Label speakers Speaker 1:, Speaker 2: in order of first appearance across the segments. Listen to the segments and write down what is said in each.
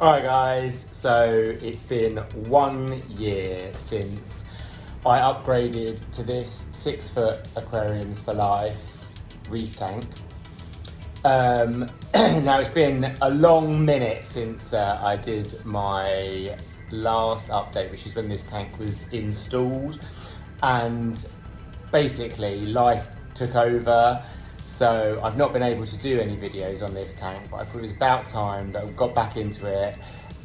Speaker 1: Alright guys, so it's been 1 year since I upgraded to this 6-foot Aquariums4Life reef tank. Now it's been a long minute since I did my last update, which is when this tank was installed, and basically life took over. So I've not been able to do any videos on this tank, but I thought it was about time that I got back into it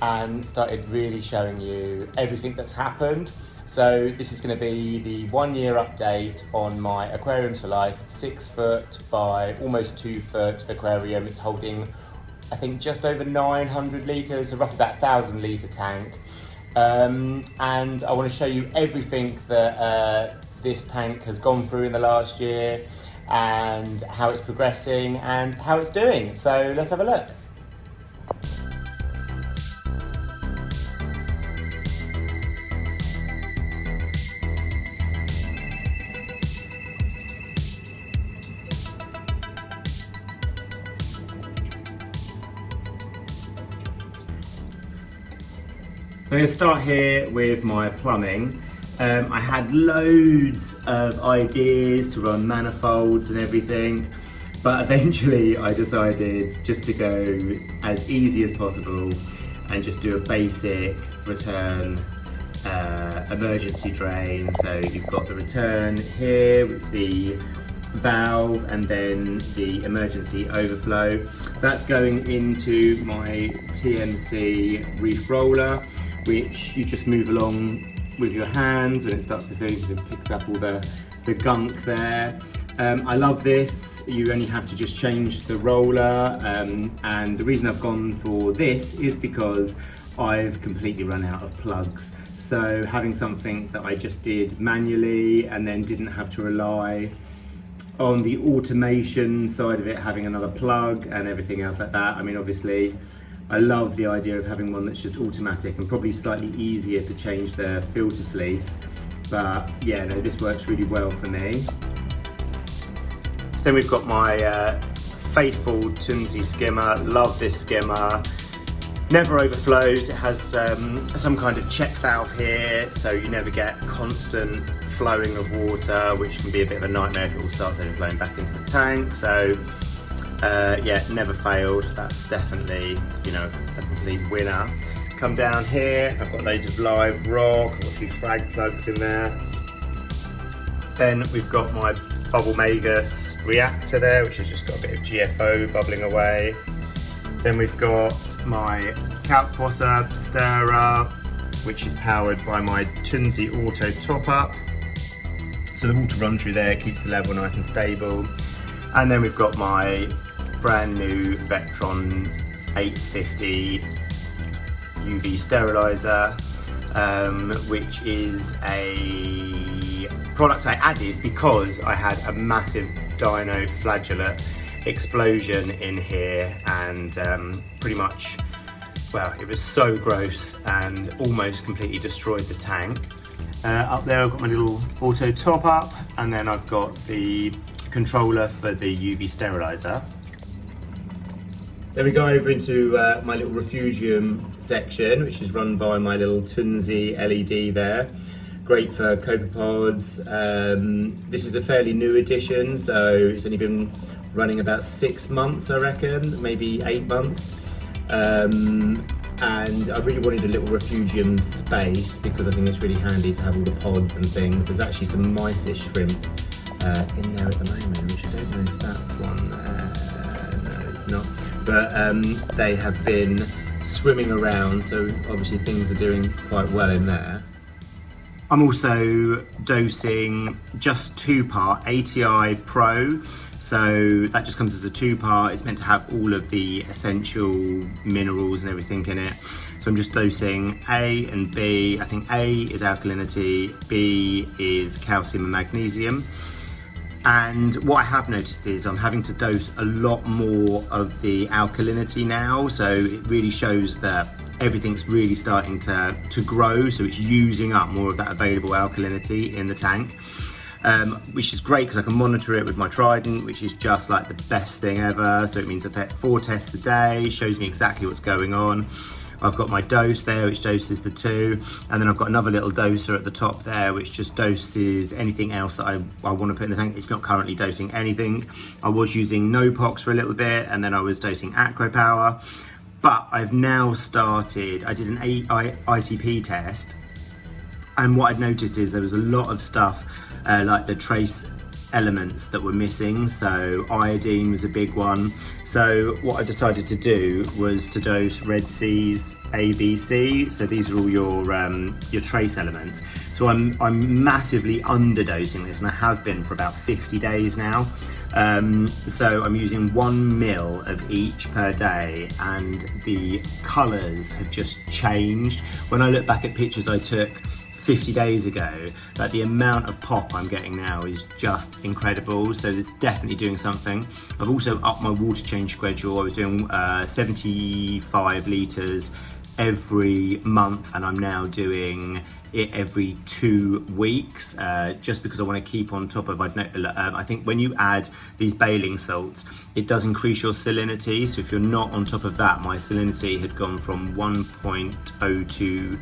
Speaker 1: and started really showing you everything that's happened. So this is going to be the 1 year update on my Aquariums4Life 6-foot by almost 2-foot aquarium. It's holding, I think, just over 900 litres, so roughly about 1,000 litre tank. And I want to show you everything that this tank has gone through in the last year, and how it's progressing and how it's doing. So let's have a look. So I'm going to start here with my plumbing. I had loads of ideas to run manifolds and everything, but eventually I decided just to go as easy as possible and just do a basic return emergency drain. So you've got the return here with the valve and then the emergency overflow. That's going into my TMC reef roller, which you just move along with your hands. When it starts to fill, it picks up all the gunk there. I love this. You only have to just change the roller, and the reason I've gone for this is because I've completely run out of plugs. So having something that I just did manually and then didn't have to rely on the automation side of it, having another plug and everything else like that. I mean, obviously I love the idea of having one that's just automatic and probably slightly easier to change the filter fleece. But yeah, no, this works really well for me. So then we've got my faithful Tunzi skimmer. Love this skimmer. Never overflows. It has some kind of check valve here, so you never get constant flowing of water, which can be a bit of a nightmare if it all starts overflowing back into the tank. So yeah, never failed. That's definitely, you know, a complete winner. Come down here, I've got loads of live rock, I've got a few frag plugs in there. Then we've got my Bubble Magus reactor there, which has just got a bit of GFO bubbling away. Then we've got my calc water stirrer, which is powered by my Tunzi auto top up. So the water runs through there, keeps the level nice and stable. And then we've got my brand new Vetron 850 UV sterilizer, which is a product I added because I had a massive dino flagellate explosion in here, and pretty much, well, it was so gross and almost completely destroyed the tank. Up there I've got my little auto top up, and then I've got the controller for the UV sterilizer. Then we go over into my little refugium section, which is run by my little Tunzi LED there. Great for copepods. This is a fairly new addition, so it's only been running about 6 months, I reckon, maybe 8 months. And I really wanted a little refugium space because I think it's really handy to have all the pods and things. There's actually some mysis shrimp in there at the moment, which I don't know if that's one there. No, it's not. But they have been swimming around, so obviously things are doing quite well in there. I'm also dosing just 2-part ATI Pro. So that just comes as a 2-part. It's meant to have all of the essential minerals and everything in it. So I'm just dosing A and B. I think A is alkalinity, B is calcium and magnesium. And what I have noticed is I'm having to dose a lot more of the alkalinity now. So it really shows that everything's really starting to grow. So it's using up more of that available alkalinity in the tank. Which is great because I can monitor it with my Trident, which is just like the best thing ever. So it means I take 4 tests a day, shows me exactly what's going on. I've got my dose there, which doses the 2, and then I've got another little doser at the top there, which just doses anything else that I want to put in the tank. It's not currently dosing anything. I was using Nopox for a little bit, and then I was dosing Acro Power. But I've now started, I did an ICP test, and what I'd noticed is there was a lot of stuff like the trace elements that were missing. So iodine was a big one. So what I decided to do was to dose Red Seas ABC. So these are all your trace elements. So I'm massively underdosing this, and I have been for about 50 days now. So I'm using 1 mil of each per day, and the colours have just changed. When I look back at pictures I took 50 days ago, like the amount of pop I'm getting now is just incredible. So it's definitely doing something. I've also upped my water change schedule. I was doing 75 litres every month, and I'm now doing it every 2 weeks, just because I want to keep on top of. I think when you add these baling salts, it does increase your salinity. So if you're not on top of that, my salinity had gone from 1.026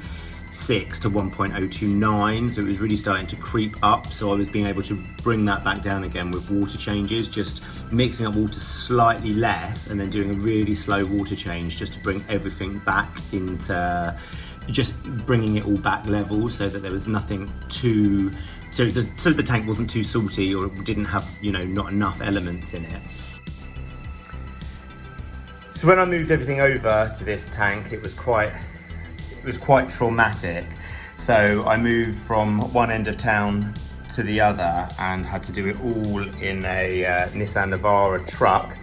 Speaker 1: to 1.029, so it was really starting to creep up. So I was being able to bring that back down again with water changes, just mixing up water slightly less and then doing a really slow water change just to bring everything back into, just bringing it all back level, so that there was nothing too, so the tank wasn't too salty or didn't have, you know, not enough elements in it. So when I moved everything over to this tank, it was quite traumatic. So I moved from one end of town to the other and had to do it all in a Nissan Navara truck.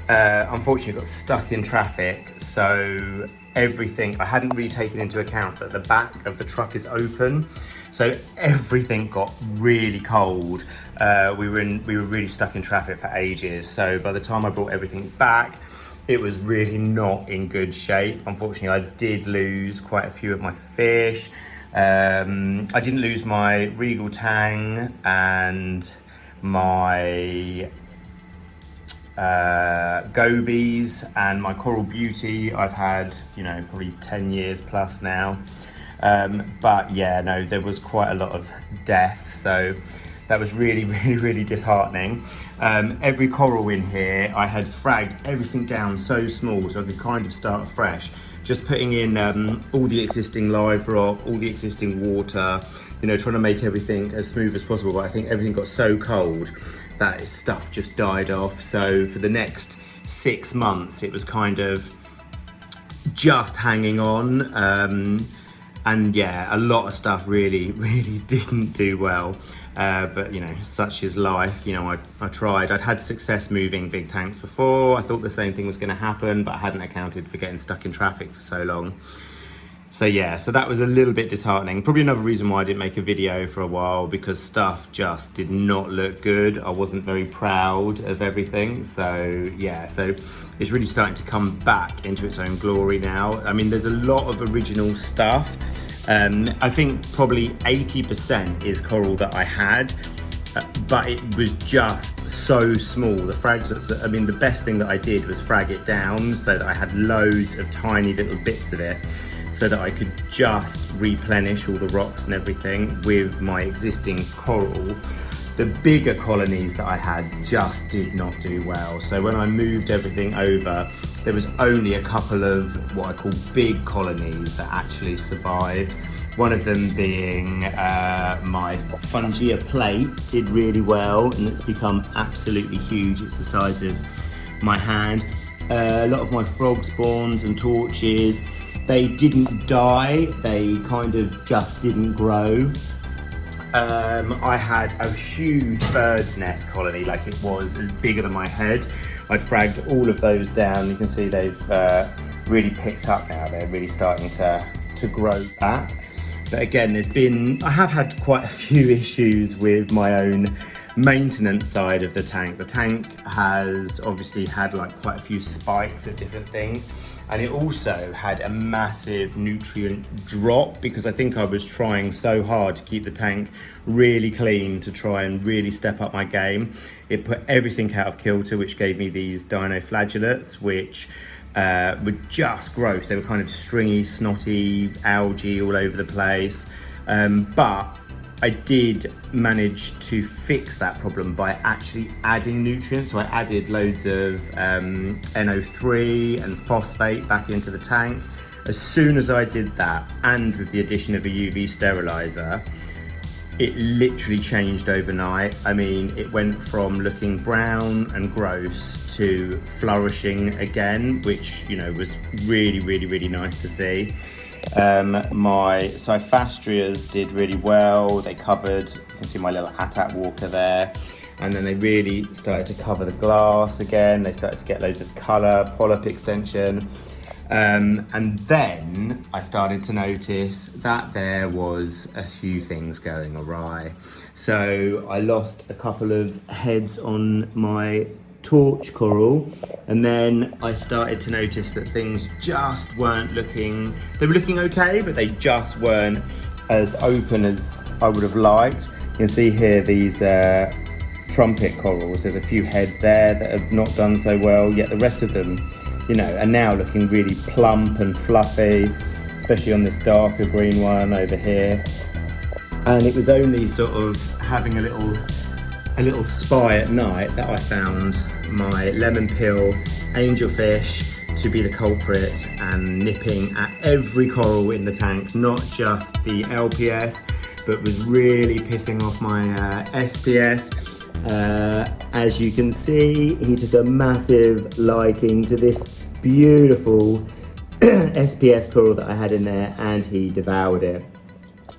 Speaker 1: Unfortunately got stuck in traffic, so everything, I hadn't really taken into account that the back of the truck is open, so everything got really cold. We were really stuck in traffic for ages, so by the time I brought everything back, it was really not in good shape. Unfortunately, I did lose quite a few of my fish. I didn't lose my Regal Tang and my gobies and my Coral Beauty. I've had, you know, probably 10 years plus now. But yeah, no, there was quite a lot of death. So that was really disheartening. Every coral in here, I had fragged everything down so small so I could kind of start fresh. Just putting in all the existing live rock, all the existing water, you know, trying to make everything as smooth as possible. But I think everything got so cold that stuff just died off. So for the next 6 months, it was kind of just hanging on. And yeah, a lot of stuff really didn't do well. But you know, such is life. You know, I tried. I'd had success moving big tanks before. I thought the same thing was going to happen, but I hadn't accounted for getting stuck in traffic for so long. So yeah, so that was a little bit disheartening. Probably another reason why I didn't make a video for a while, because stuff just did not look good. I wasn't very proud of everything. So yeah, so it's really starting to come back into its own glory now. I mean, there's a lot of original stuff. I think probably 80% is coral that I had, but it was just so small. The frags, I mean, the best thing that I did was frag it down so that I had loads of tiny little bits of it, so that I could just replenish all the rocks and everything with my existing coral. The bigger colonies that I had just did not do well. So when I moved everything over, there was only a couple of what I call big colonies that actually survived. One of them being my Fungia plate did really well, and it's become absolutely huge. It's the size of my hand. A lot of my frog spawns and torches, they didn't die, they kind of just didn't grow. I had a huge bird's nest colony, like it was bigger than my head. I'd fragged all of those down. You can see they've really picked up now. They're really starting to grow back. But again, I have had quite a few issues with my own maintenance side of the tank. The tank has obviously had like quite a few spikes of different things. And it also had a massive nutrient drop, because I think I was trying so hard to keep the tank really clean to try and really step up my game. It put everything out of kilter, which gave me these dinoflagellates, which were just gross. They were kind of stringy, snotty algae all over the place. But I did manage to fix that problem by actually adding nutrients. So I added loads of NO3 and phosphate back into the tank. As soon as I did that, and with the addition of a UV sterilizer, it literally changed overnight. I mean, it went from looking brown and gross to flourishing again, which, you know, was really, really, really nice to see. My Cyphastrias did really well. They covered, you can see my little ATAT walker there. And then they really started to cover the glass again. They started to get loads of colour, polyp extension. And then I started to notice that there was a few things going awry. So I lost a couple of heads on my torch coral, and then I started to notice that things just weren't looking, they were looking okay, but they just weren't as open as I would have liked. You can see here these trumpet corals. There's a few heads there that have not done so well, yet the rest of them, you know, are now looking really plump and fluffy, especially on this darker green one over here. And it was only sort of having a little spy at night that I found my lemon pill angelfish to be the culprit and nipping at every coral in the tank, not just the LPS, but was really pissing off my SPS. As you can see, he took a massive liking to this beautiful SPS coral that I had in there, and he devoured it.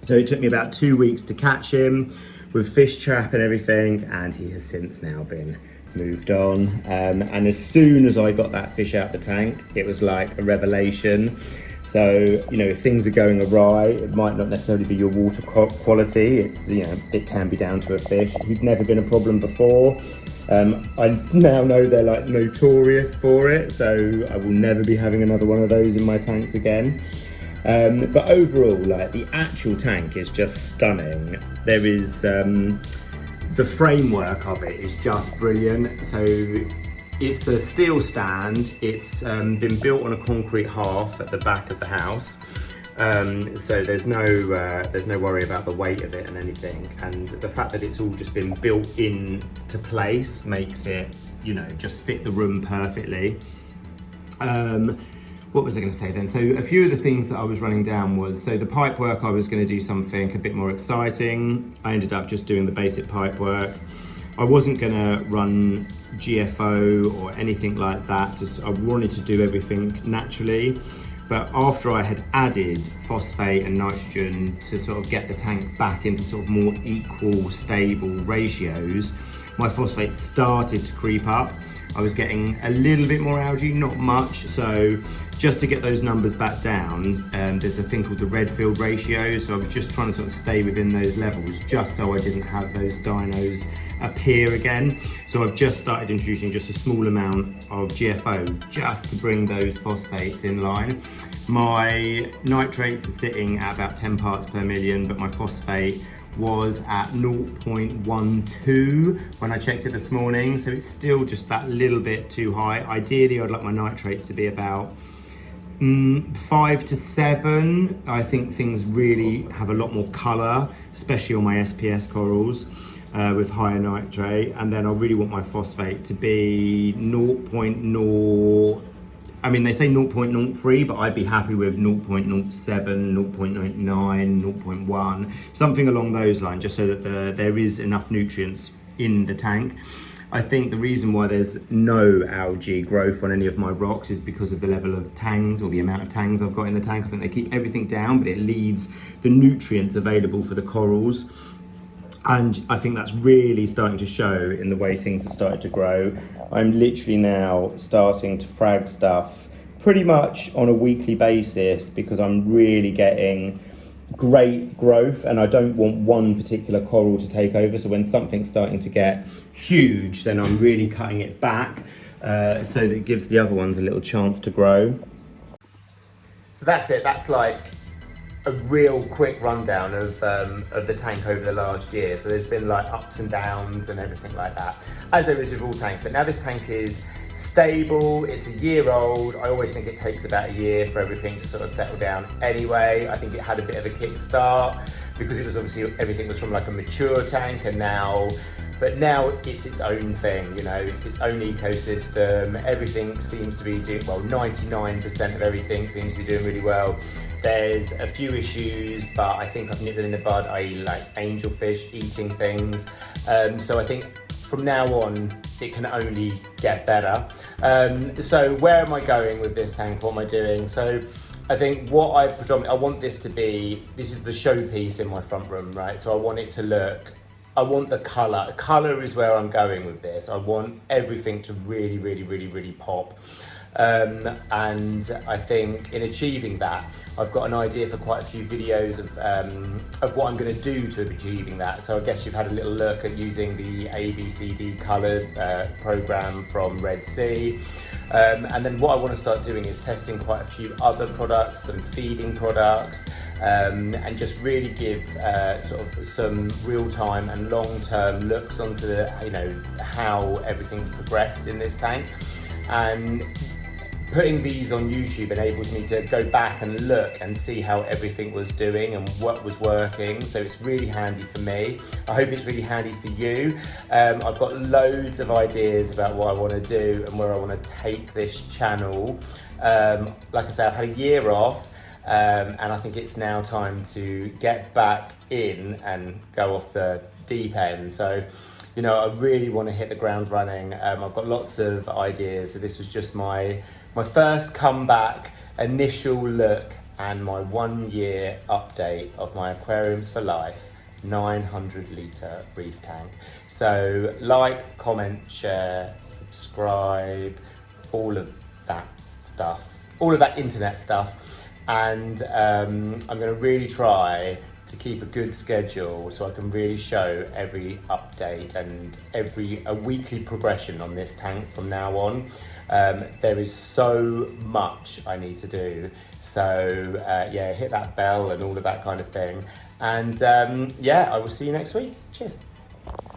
Speaker 1: So it took me about 2 weeks to catch him with fish trap and everything, and he has since now been moved on. And as soon as I got that fish out the tank, it was like a revelation. So, you know, if things are going awry, it might not necessarily be your water quality. It's, you know, it can be down to a fish. He'd never been a problem before. I now know they're like notorious for it, so I will never be having another one of those in my tanks again. But overall, like, the actual tank is just stunning. There is, the framework of it is just brilliant. So it's a steel stand. It's been built on a concrete hearth at the back of the house. So there's no worry about the weight of it and anything. And the fact that it's all just been built into place makes it, you know, just fit the room perfectly. What was I going to say then? So a few of the things that I was running down was, so the pipe work, I was going to do something a bit more exciting. I ended up just doing the basic pipe work. I wasn't going to run GFO or anything like that. Just, I wanted to do everything naturally. But after I had added phosphate and nitrogen to sort of get the tank back into sort of more equal, stable ratios, my phosphate started to creep up. I was getting a little bit more algae, not much. So just to get those numbers back down, there's a thing called the Redfield ratio. So I was just trying to sort of stay within those levels, just so I didn't have those dinos appear again. So I've just started introducing just a small amount of GFO just to bring those phosphates in line. My nitrates are sitting at about 10 parts per million, but my phosphate was at 0.12 when I checked it this morning. So it's still just that little bit too high. Ideally, I'd like my nitrates to be about 5 to 7. I think things really have a lot more colour, especially on my SPS corals with higher nitrate. And then I really want my phosphate to be 0.0. I mean, they say 0.03, but I'd be happy with 0.07, 0.99, 0.1, something along those lines, just so that there is enough nutrients in the tank. I think the reason why there's no algae growth on any of my rocks is because of the level of tangs, or the amount of tangs I've got in the tank. I think they keep everything down, but it leaves the nutrients available for the corals. And I think that's really starting to show in the way things have started to grow. I'm literally now starting to frag stuff pretty much on a weekly basis because I'm really getting great growth, and I don't want one particular coral to take over. So when something's starting to get huge, then I'm really cutting it back so that it gives the other ones a little chance to grow. So that's it. That's like a real quick rundown of the tank over the last year. So there's been like ups and downs and everything like that, as there is with all tanks. But now this tank is stable, it's a year old. I always think it takes about a year for everything to sort of settle down anyway. I think it had a bit of a kick start because it was obviously, everything was from like a mature tank, and now it's its own thing, you know, it's its own ecosystem. Everything seems to be doing well, 99% of everything seems to be doing really well. There's a few issues, but I think I've nipped them in the bud, i.e. like angelfish eating things. So I think from now on, it can only get better. So where am I going with this tank? What am I doing? So I think what I want this to be, this is the showpiece in my front room, right? So I want it to look, I want the colour. Colour is where I'm going with this. I want everything to really, really, really, really pop. And I think in achieving that, I've got an idea for quite a few videos of what I'm going to do to achieving that. So I guess you've had a little look at using the ABCD coloured program from Red Sea. And then what I want to start doing is testing quite a few other products, some feeding products, and just really give sort of some real-time and long-term looks onto the, you know, how everything's progressed in this tank. And putting these on YouTube enables me to go back and look and see how everything was doing and what was working. So it's really handy for me. I hope it's really handy for you. I've got loads of ideas about what I want to do and where I want to take this channel. Like I say, I've had a year off, and I think it's now time to get back in and go off the deep end. So, you know, I really want to hit the ground running. I've got lots of ideas. So this was just my first comeback, initial look, and my 1 year update of my Aquariums for Life 900 litre reef tank. So like, comment, share, subscribe, all of that stuff, all of that internet stuff. And I'm gonna really try to keep a good schedule so I can really show every update and a weekly progression on this tank from now on. There is so much I need to do. So yeah, hit that bell and all of that kind of thing. And yeah, I will see you next week. Cheers.